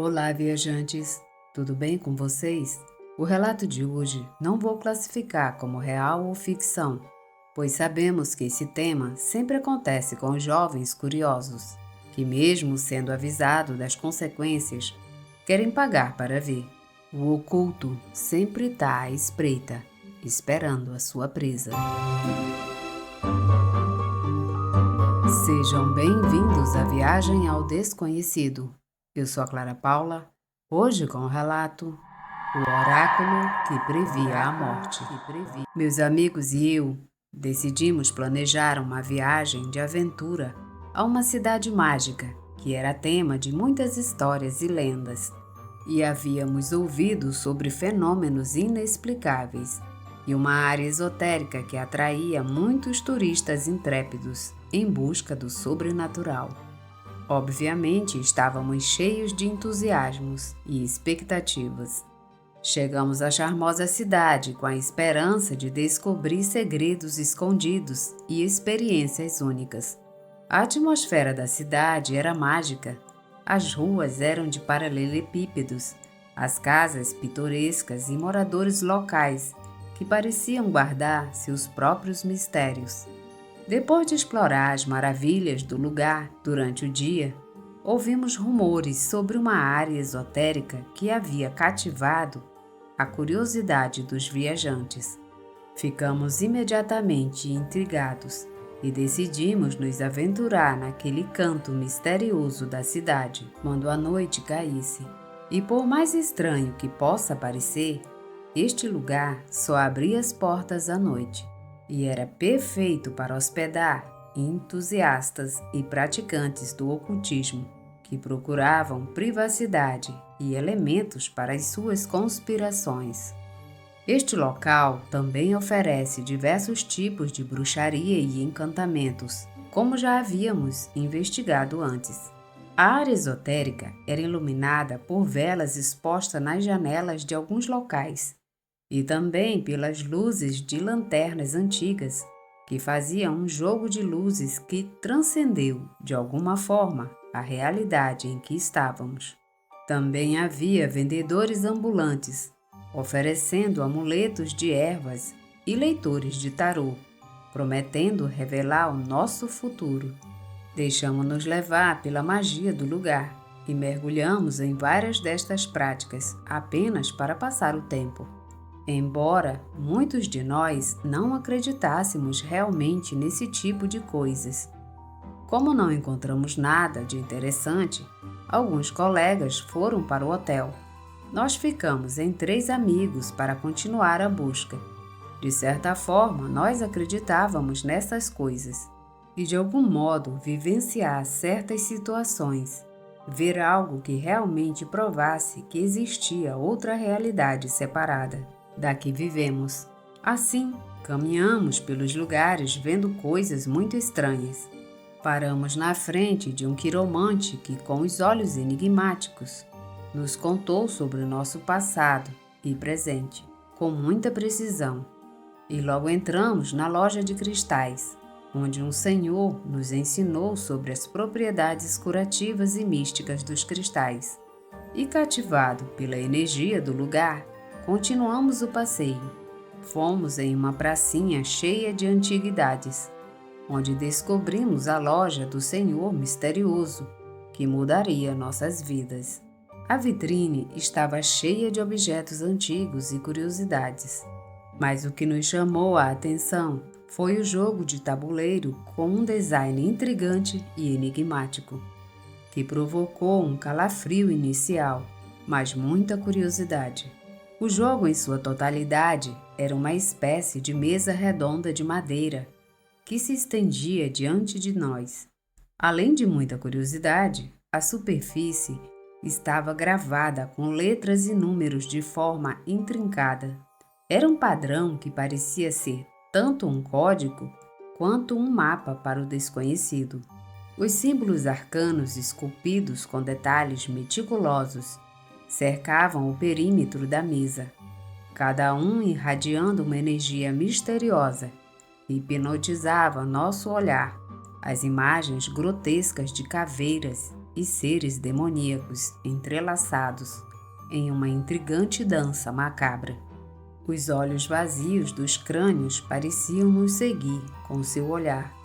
Olá, viajantes! Tudo bem com vocês? O relato de hoje não vou classificar como real ou ficção, pois sabemos que esse tema sempre acontece com os jovens curiosos, que, mesmo sendo avisados das consequências, querem pagar para ver. O oculto sempre está à espreita, esperando a sua presa. Sejam bem-vindos à viagem ao desconhecido. Eu sou a Clara Paula, hoje com o relato O Oráculo que Previa a Morte. Meus amigos e eu decidimos planejar uma viagem de aventura a uma cidade mágica, que era tema de muitas histórias e lendas, e havíamos ouvido sobre fenômenos inexplicáveis e uma área esotérica que atraía muitos turistas intrépidos em busca do sobrenatural. Obviamente, estávamos cheios de entusiasmos e expectativas. Chegamos à charmosa cidade com a esperança de descobrir segredos escondidos e experiências únicas. A atmosfera da cidade era mágica. As ruas eram de paralelepípedos, as casas pitorescas e moradores locais que pareciam guardar seus próprios mistérios. Depois de explorar as maravilhas do lugar durante o dia, ouvimos rumores sobre uma área esotérica que havia cativado a curiosidade dos viajantes. Ficamos imediatamente intrigados e decidimos nos aventurar naquele canto misterioso da cidade quando a noite caísse. E por mais estranho que possa parecer, este lugar só abria as portas à noite e era perfeito para hospedar entusiastas e praticantes do ocultismo que procuravam privacidade e elementos para as suas conspirações. Este local também oferece diversos tipos de bruxaria e encantamentos, como já havíamos investigado antes. A área esotérica era iluminada por velas expostas nas janelas de alguns locais e também pelas luzes de lanternas antigas, que faziam um jogo de luzes que transcendeu, de alguma forma, a realidade em que estávamos. Também havia vendedores ambulantes, oferecendo amuletos de ervas e leitores de tarô, prometendo revelar o nosso futuro. Deixamos-nos levar pela magia do lugar e mergulhamos em várias destas práticas apenas para passar o tempo. Embora muitos de nós não acreditássemos realmente nesse tipo de coisas. Como não encontramos nada de interessante, alguns colegas foram para o hotel. Nós ficamos em 3 amigos para continuar a busca. De certa forma, nós acreditávamos nessas coisas e, de algum modo, vivenciar certas situações, ver algo que realmente provasse que existia outra realidade separada da que vivemos. Assim, caminhamos pelos lugares vendo coisas muito estranhas. Paramos na frente de um quiromante que, com os olhos enigmáticos, nos contou sobre o nosso passado e presente, com muita precisão. E logo entramos na loja de cristais, onde um senhor nos ensinou sobre as propriedades curativas e místicas dos cristais. E cativado pela energia do lugar, continuamos o passeio. Fomos em uma pracinha cheia de antiguidades, onde descobrimos a loja do Senhor Misterioso, que mudaria nossas vidas. A vitrine estava cheia de objetos antigos e curiosidades, mas o que nos chamou a atenção foi o jogo de tabuleiro com um design intrigante e enigmático, que provocou um calafrio inicial, mas muita curiosidade. O jogo, em sua totalidade, era uma espécie de mesa redonda de madeira que se estendia diante de nós. Além de muita curiosidade, a superfície estava gravada com letras e números de forma intrincada. Era um padrão que parecia ser tanto um código quanto um mapa para o desconhecido. Os símbolos arcanos esculpidos com detalhes meticulosos cercavam o perímetro da mesa, cada um irradiando uma energia misteriosa que hipnotizava nosso olhar. As imagens grotescas de caveiras e seres demoníacos entrelaçados em uma intrigante dança macabra. Os olhos vazios dos crânios pareciam nos seguir com seu olhar,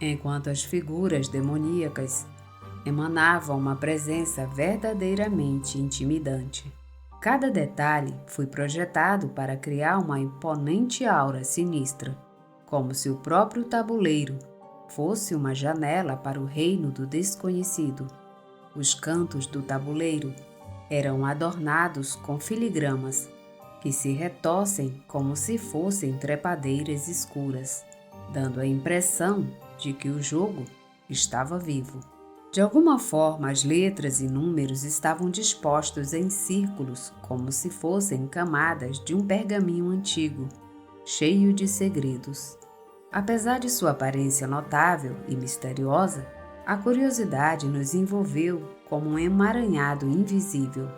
enquanto as figuras demoníacas emanavam uma presença verdadeiramente intimidante. Cada detalhe foi projetado para criar uma imponente aura sinistra, como se o próprio tabuleiro fosse uma janela para o reino do desconhecido. Os cantos do tabuleiro eram adornados com filigramas que se retorcem como se fossem trepadeiras escuras, dando a impressão de que o jogo estava vivo. De alguma forma, as letras e números estavam dispostos em círculos como se fossem camadas de um pergaminho antigo, cheio de segredos. Apesar de sua aparência notável e misteriosa, a curiosidade nos envolveu como um emaranhado invisível.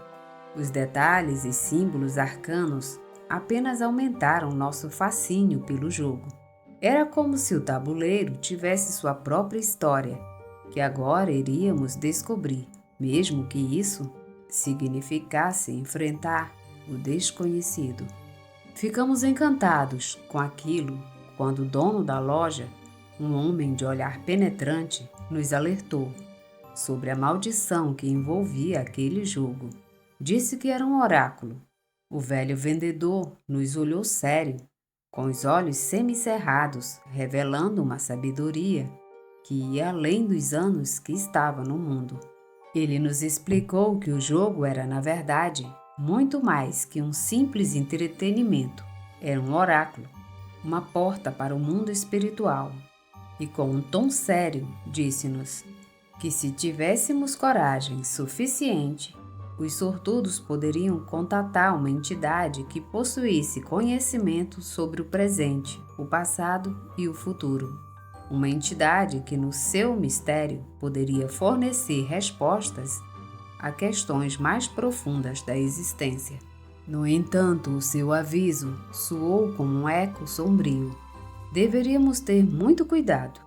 Os detalhes e símbolos arcanos apenas aumentaram nosso fascínio pelo jogo. Era como se o tabuleiro tivesse sua própria história, que agora iríamos descobrir, mesmo que isso significasse enfrentar o desconhecido. Ficamos encantados com aquilo quando o dono da loja, um homem de olhar penetrante, nos alertou sobre a maldição que envolvia aquele jogo. Disse que era um oráculo. O velho vendedor nos olhou sério, com os olhos semicerrados, revelando uma sabedoria que ia além dos anos que estava no mundo. Ele nos explicou que o jogo era, na verdade, muito mais que um simples entretenimento. Era um oráculo, uma porta para o mundo espiritual. E com um tom sério, disse-nos que se tivéssemos coragem suficiente, os sortudos poderiam contatar uma entidade que possuísse conhecimento sobre o presente, o passado e o futuro. Uma entidade que, no seu mistério, poderia fornecer respostas a questões mais profundas da existência. No entanto, o seu aviso soou como um eco sombrio. Deveríamos ter muito cuidado.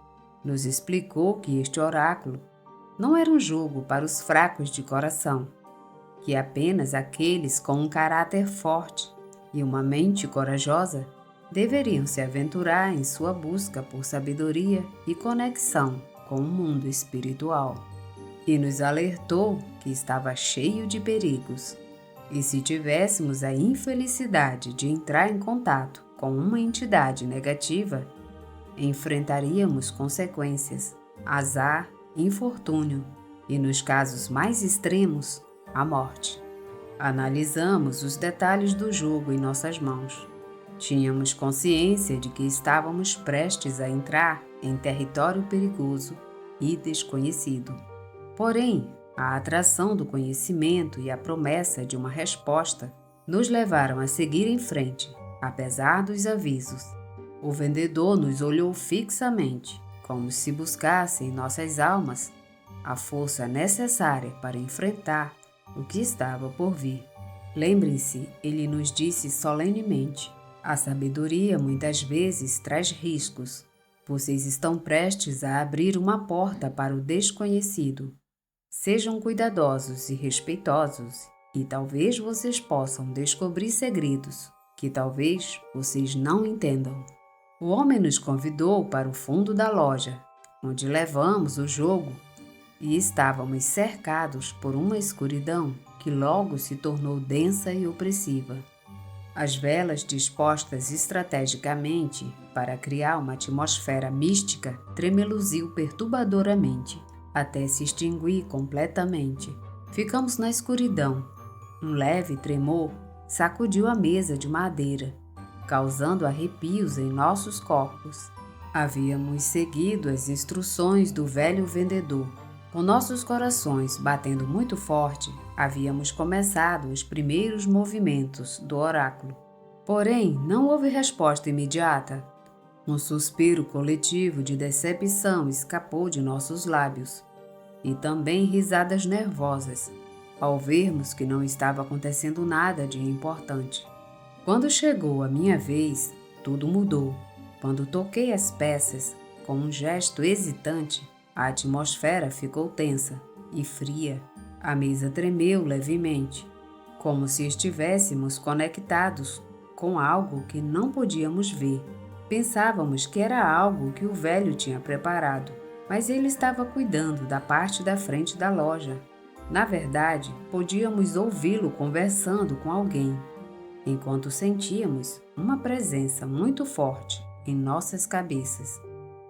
Nos explicou que este oráculo não era um jogo para os fracos de coração, que apenas aqueles com um caráter forte e uma mente corajosa deveriam se aventurar em sua busca por sabedoria e conexão com o mundo espiritual. E nos alertou que estava cheio de perigos. E se tivéssemos a infelicidade de entrar em contato com uma entidade negativa, enfrentaríamos consequências, azar, infortúnio e, nos casos mais extremos, a morte. Analisamos os detalhes do jogo em nossas mãos. Tínhamos consciência de que estávamos prestes a entrar em território perigoso e desconhecido. Porém, a atração do conhecimento e a promessa de uma resposta nos levaram a seguir em frente, apesar dos avisos. O vendedor nos olhou fixamente, como se buscasse em nossas almas a força necessária para enfrentar o que estava por vir. Lembrem-se, ele nos disse solenemente: a sabedoria muitas vezes traz riscos. Vocês estão prestes a abrir uma porta para o desconhecido. Sejam cuidadosos e respeitosos, e talvez vocês possam descobrir segredos que talvez vocês não entendam. O homem nos convidou para o fundo da loja, onde levamos o jogo, e estávamos cercados por uma escuridão que logo se tornou densa e opressiva. As velas dispostas estrategicamente para criar uma atmosfera mística tremeluziu perturbadoramente, até se extinguir completamente. Ficamos na escuridão. Um leve tremor sacudiu a mesa de madeira, causando arrepios em nossos corpos. Havíamos seguido as instruções do velho vendedor. Com nossos corações batendo muito forte, havíamos começado os primeiros movimentos do oráculo. Porém, não houve resposta imediata. Um suspiro coletivo de decepção escapou de nossos lábios, e também risadas nervosas, ao vermos que não estava acontecendo nada de importante. Quando chegou a minha vez, tudo mudou. Quando toquei as peças, com um gesto hesitante, a atmosfera ficou tensa, e fria. A mesa tremeu levemente, como se estivéssemos conectados com algo que não podíamos ver. Pensávamos que era algo que o velho tinha preparado, mas ele estava cuidando da parte da frente da loja. Na verdade, podíamos ouvi-lo conversando com alguém, enquanto sentíamos uma presença muito forte em nossas cabeças.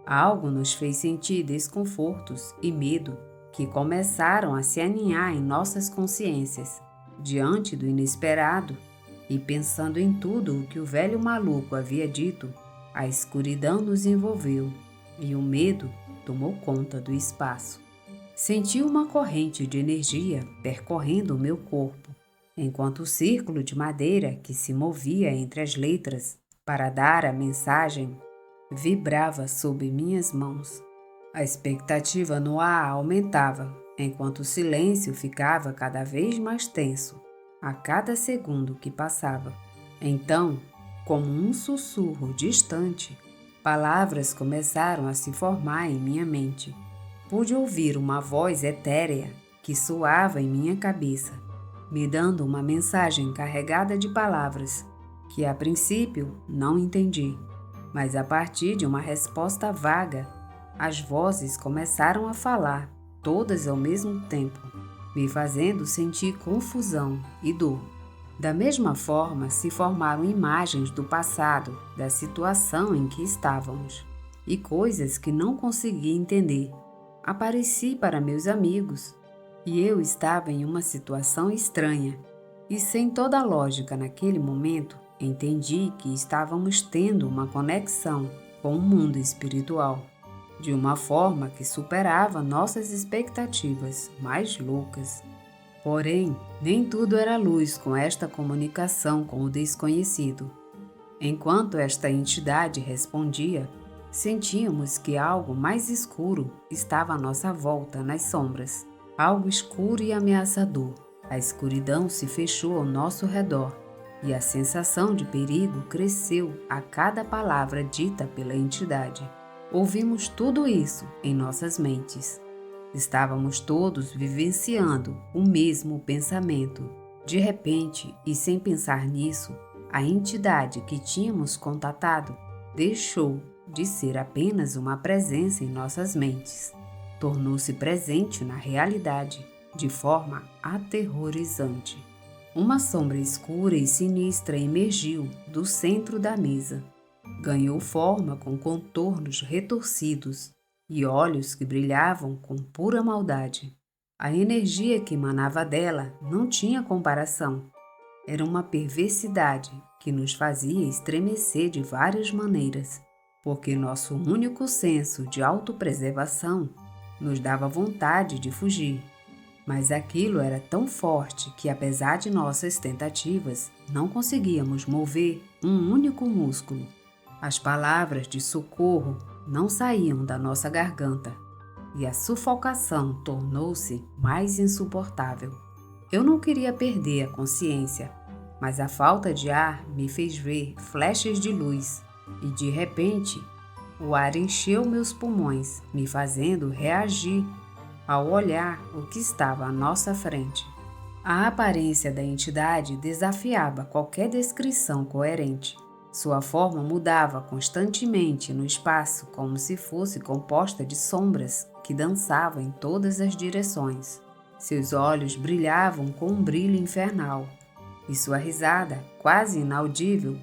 Algo nos fez sentir desconfortos e medo que começaram a se aninhar em nossas consciências. Diante do inesperado e pensando em tudo o que o velho maluco havia dito, a escuridão nos envolveu e o medo tomou conta do espaço. Senti uma corrente de energia percorrendo o meu corpo, enquanto o círculo de madeira que se movia entre as letras para dar a mensagem vibrava sob minhas mãos. A expectativa no ar aumentava, enquanto o silêncio ficava cada vez mais tenso a cada segundo que passava. Então, como um sussurro distante, palavras começaram a se formar em minha mente. Pude ouvir uma voz etérea que soava em minha cabeça, me dando uma mensagem carregada de palavras que a princípio não entendi, mas a partir de uma resposta vaga, as vozes começaram a falar, todas ao mesmo tempo, me fazendo sentir confusão e dor. Da mesma forma, se formaram imagens do passado, da situação em que estávamos, e coisas que não conseguia entender. Apareci para meus amigos, e eu estava em uma situação estranha, e sem toda a lógica naquele momento, entendi que estávamos tendo uma conexão com o mundo espiritual, de uma forma que superava nossas expectativas mais loucas. Porém, nem tudo era luz com esta comunicação com o desconhecido. Enquanto esta entidade respondia, sentíamos que algo mais escuro estava à nossa volta nas sombras. Algo escuro e ameaçador. A escuridão se fechou ao nosso redor e a sensação de perigo cresceu a cada palavra dita pela entidade. Ouvimos tudo isso em nossas mentes. Estávamos todos vivenciando o mesmo pensamento. De repente, e sem pensar nisso, a entidade que tínhamos contatado deixou de ser apenas uma presença em nossas mentes. Tornou-se presente na realidade, de forma aterrorizante. Uma sombra escura e sinistra emergiu do centro da mesa. Ganhou forma com contornos retorcidos e olhos que brilhavam com pura maldade. A energia que emanava dela não tinha comparação. Era uma perversidade que nos fazia estremecer de várias maneiras, porque nosso único senso de autopreservação nos dava vontade de fugir. Mas aquilo era tão forte que, apesar de nossas tentativas, não conseguíamos mover um único músculo. As palavras de socorro não saíam da nossa garganta e a sufocação tornou-se mais insuportável. Eu não queria perder a consciência, mas a falta de ar me fez ver flechas de luz e, de repente, o ar encheu meus pulmões, me fazendo reagir ao olhar o que estava à nossa frente. A aparência da entidade desafiava qualquer descrição coerente. Sua forma mudava constantemente no espaço, como se fosse composta de sombras que dançavam em todas as direções. Seus olhos brilhavam com um brilho infernal, e sua risada, quase inaudível,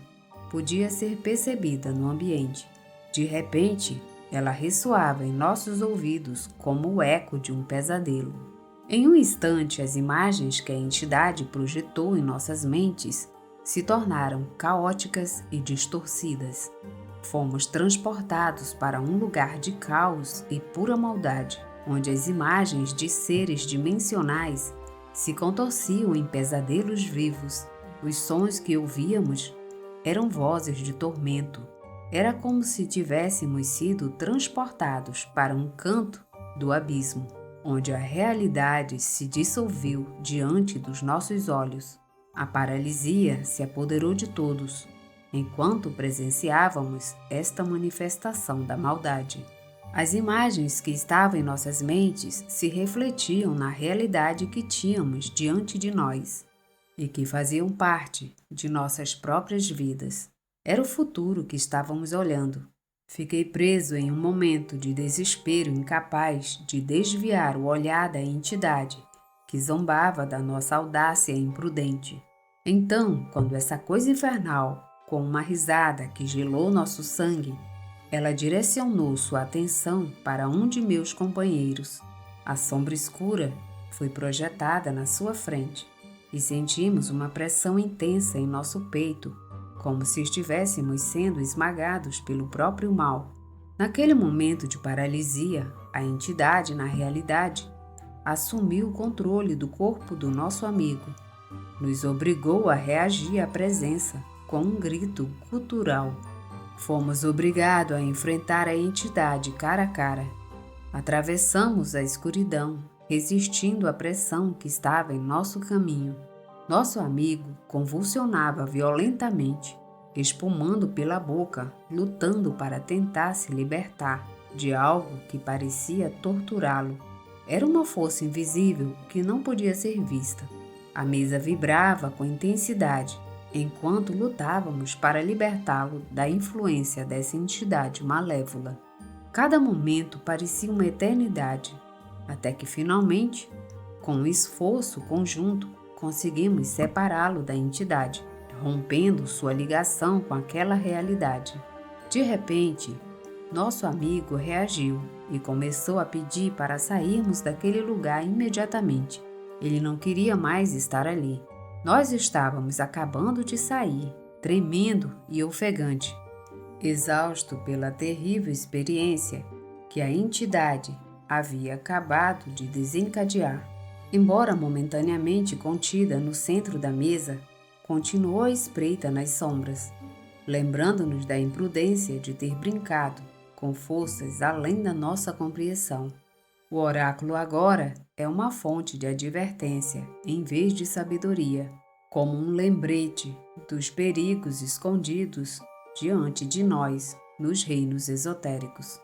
podia ser percebida no ambiente. De repente, ela ressoava em nossos ouvidos como o eco de um pesadelo. Em um instante, as imagens que a entidade projetou em nossas mentes se tornaram caóticas e distorcidas. Fomos transportados para um lugar de caos e pura maldade, onde as imagens de seres dimensionais se contorciam em pesadelos vivos. Os sons que ouvíamos eram vozes de tormento. Era como se tivéssemos sido transportados para um canto do abismo, onde a realidade se dissolveu diante dos nossos olhos. A paralisia se apoderou de todos, enquanto presenciávamos esta manifestação da maldade. As imagens que estavam em nossas mentes se refletiam na realidade que tínhamos diante de nós e que faziam parte de nossas próprias vidas. Era o futuro que estávamos olhando. Fiquei preso em um momento de desespero, incapaz de desviar o olhar da entidade que zombava da nossa audácia imprudente. Então, quando essa coisa infernal, com uma risada que gelou nosso sangue, ela direcionou sua atenção para um de meus companheiros. A sombra escura foi projetada na sua frente e sentimos uma pressão intensa em nosso peito, como se estivéssemos sendo esmagados pelo próprio mal. Naquele momento de paralisia, a entidade, na realidade, assumiu o controle do corpo do nosso amigo. Nos obrigou a reagir à presença com um grito gutural. Fomos obrigados a enfrentar a entidade cara a cara. Atravessamos a escuridão, resistindo à pressão que estava em nosso caminho. Nosso amigo convulsionava violentamente, espumando pela boca, lutando para tentar se libertar de algo que parecia torturá-lo. Era uma força invisível que não podia ser vista. A mesa vibrava com intensidade, enquanto lutávamos para libertá-lo da influência dessa entidade malévola. Cada momento parecia uma eternidade, até que finalmente, com um esforço conjunto, conseguimos separá-lo da entidade, rompendo sua ligação com aquela realidade. De repente, nosso amigo reagiu e começou a pedir para sairmos daquele lugar imediatamente. Ele não queria mais estar ali. Nós estávamos acabando de sair, tremendo e ofegante, exausto pela terrível experiência que a entidade havia acabado de desencadear. Embora momentaneamente contida no centro da mesa, continuou à espreita nas sombras, lembrando-nos da imprudência de ter brincado com forças além da nossa compreensão. O oráculo agora é uma fonte de advertência em vez de sabedoria, como um lembrete dos perigos escondidos diante de nós nos reinos esotéricos.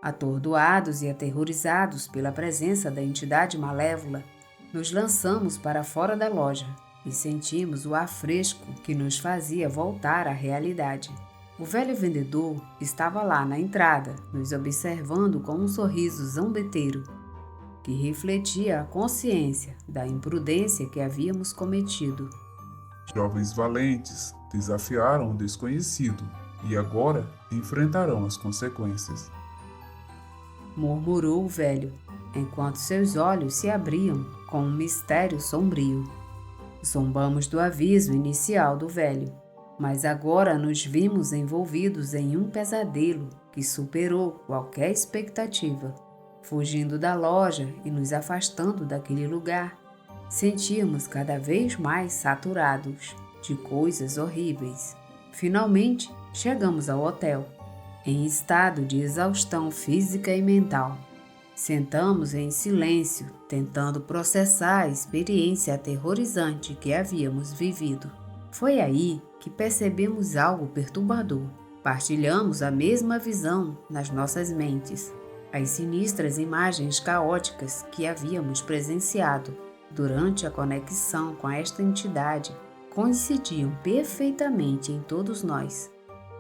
Atordoados e aterrorizados pela presença da entidade malévola, nos lançamos para fora da loja e sentimos o ar fresco que nos fazia voltar à realidade. O velho vendedor estava lá na entrada, nos observando com um sorriso zombeteiro, que refletia a consciência da imprudência que havíamos cometido. Jovens valentes desafiaram o desconhecido e agora enfrentarão as consequências. Murmurou o velho, enquanto seus olhos se abriam com um mistério sombrio. Zombamos do aviso inicial do velho, mas agora nos vimos envolvidos em um pesadelo que superou qualquer expectativa. Fugindo da loja e nos afastando daquele lugar, sentíamos cada vez mais saturados de coisas horríveis. Finalmente, chegamos ao hotel, em estado de exaustão física e mental. Sentamos em silêncio, tentando processar a experiência aterrorizante que havíamos vivido. Foi aí que percebemos algo perturbador. Partilhamos a mesma visão nas nossas mentes. As sinistras imagens caóticas que havíamos presenciado durante a conexão com esta entidade coincidiam perfeitamente em todos nós.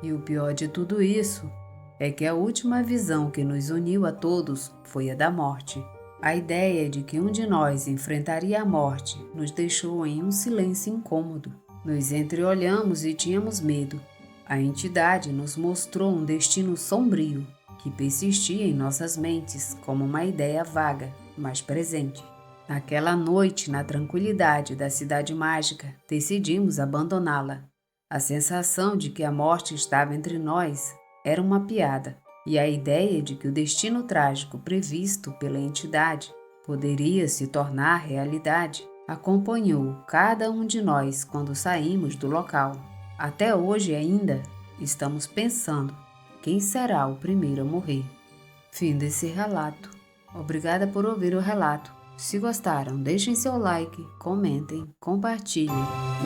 E o pior de tudo isso é que a última visão que nos uniu a todos foi a da morte. A ideia de que um de nós enfrentaria a morte nos deixou em um silêncio incômodo. Nos entreolhamos e tínhamos medo. A entidade nos mostrou um destino sombrio que persistia em nossas mentes como uma ideia vaga, mas presente. Naquela noite, na tranquilidade da cidade mágica, decidimos abandoná-la. A sensação de que a morte estava entre nós era uma piada, e a ideia de que o destino trágico previsto pela entidade poderia se tornar realidade acompanhou cada um de nós quando saímos do local. Até hoje ainda estamos pensando quem será o primeiro a morrer. Fim desse relato. Obrigada por ouvir o relato. Se gostaram, deixem seu like, comentem, compartilhem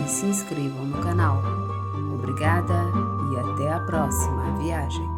e se inscrevam no canal. Obrigada e até a próxima viagem.